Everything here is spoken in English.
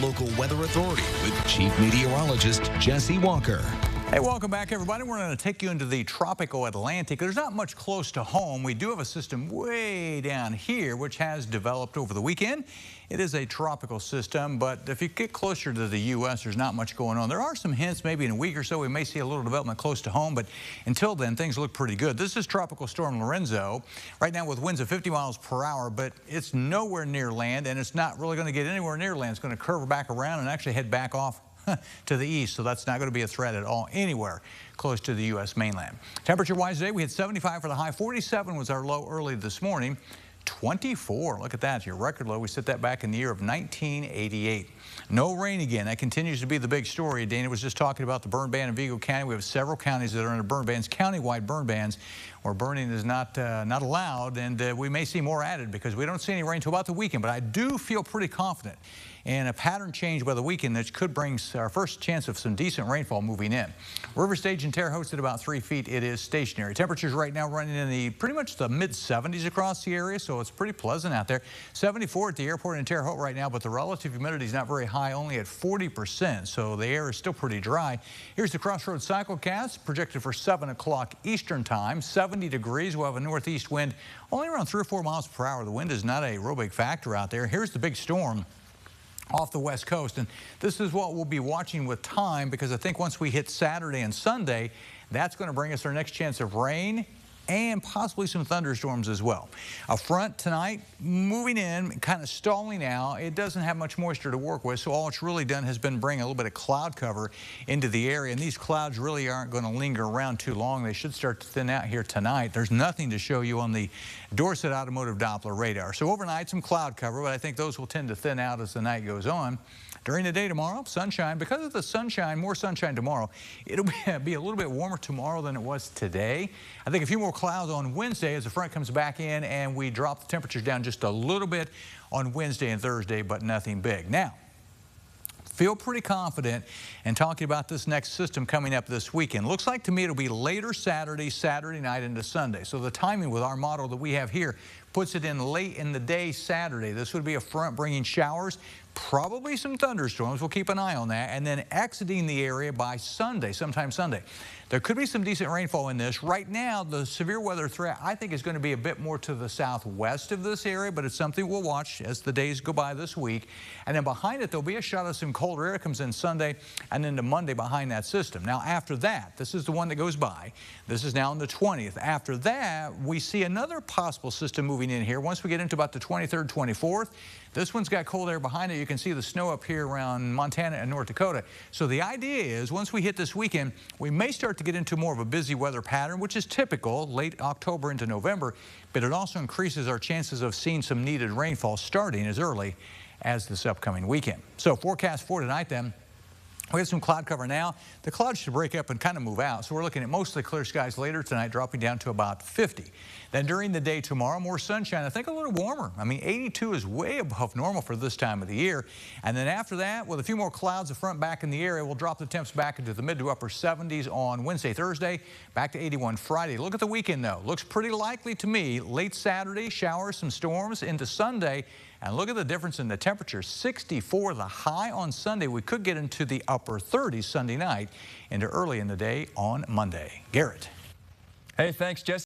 Local Weather Authority with Chief Meteorologist Jesse Walker. Hey, welcome back, everybody. We're going to take you into the tropical Atlantic. There's not much close to home. We do have a system way down here, which has developed over the weekend. It is a tropical system, but if you get closer to the U.S., there's not much going on. There are some hints. Maybe in a week or so, we may see a little development close to home, but until then, things look pretty good. This is Tropical Storm Lorenzo, right now with winds of 50 miles per hour, but it's nowhere near land, and it's not really going to get anywhere near land. It's going to curve back around and actually head back off to the east, so that's not going to be a threat at all anywhere close to the U.S. mainland. Temperature-wise today, we had 75 for the high. 47 was our low early this morning. 24, look at that, your record low. We set that back in the year of 1988. No rain again. That continues to be the big story. Dana was just talking about the burn ban in Vigo County. We have several counties that are under burn bans, countywide burn bans, where burning is not allowed, and we may see more added because we don't see any rain until about the weekend. But I do feel pretty confident in a pattern change by the weekend that could bring our first chance of some decent rainfall moving in. River Stage in Terre Haute at about 3 feet. It is stationary. Temperatures right now running in the pretty much the mid-70s across the area, so it's pretty pleasant out there. 74 at the airport in Terre Haute right now, but the relative humidity is not very high, only at 40%, so the air is still pretty dry. Here's the Crossroads Cyclocast projected for 7 o'clock Eastern time. 70 degrees. We'll have a northeast wind only around 3 or 4 miles per hour. The wind is not a real big factor out there. Here's the big storm off the west coast, and this is what we'll be watching with time, because I think once we hit Saturday and Sunday, that's going to bring us our next chance of rain and possibly some thunderstorms as well. A front tonight moving in, kind of stalling out. It doesn't have much moisture to work with, so all it's really done has been bring a little bit of cloud cover into the area, and these clouds really aren't going to linger around too long. They should start to thin out here tonight. There's nothing to show you on the Dorset Automotive Doppler radar. So overnight, some cloud cover, but I think those will tend to thin out as the night goes on. During the day tomorrow, sunshine. Because of the sunshine, more sunshine tomorrow, it'll be a little bit warmer tomorrow than it was today. I think a few more clouds on Wednesday as the front comes back in, and we drop the temperatures down just a little bit on Wednesday and Thursday, but nothing big. Now, feel pretty confident in talking about this next system coming up this weekend. Looks like to me it'll be later Saturday night into Sunday. So the timing with our model that we have here puts it in late in the day Saturday. This would be a front bringing showers, probably some thunderstorms. We'll keep an eye on that. And then exiting the area by Sunday, sometime Sunday. There could be some decent rainfall in this. Right now, the severe weather threat, I think, is going to be a bit more to the southwest of this area, but it's something we'll watch as the days go by this week. And then behind it, there'll be a shot of some colder air that comes in Sunday and into Monday behind that system. Now, after that, this is the one that goes by. This is now on the 20th. After that, we see another possible system moving in here. Once we get into about the 23rd, 24th, this one's got cold air behind it. You can see the snow up here around Montana and North Dakota. So the idea is once we hit this weekend, we may start to get into more of a busy weather pattern, which is typical late October into November, but it also increases our chances of seeing some needed rainfall starting as early as this upcoming weekend. So forecast for tonight then. We have some cloud cover now. The clouds should break up and kind of move out. So we're looking at mostly clear skies later tonight, dropping down to about 50. Then during the day tomorrow, more sunshine. I think a little warmer. I mean, 82 is way above normal for this time of the year. And then after that, with a few more clouds, the front back in the area, we'll drop the temps back into the mid to upper 70s on Wednesday, Thursday, back to 81 Friday. Look at the weekend, though. Looks pretty likely to me. Late Saturday, showers, some storms into Sunday. And look at the difference in the temperature. 64 the high on Sunday. We could get into the upper 30s Sunday night into early in the day on Monday. Garrett. Hey, thanks, Jesse.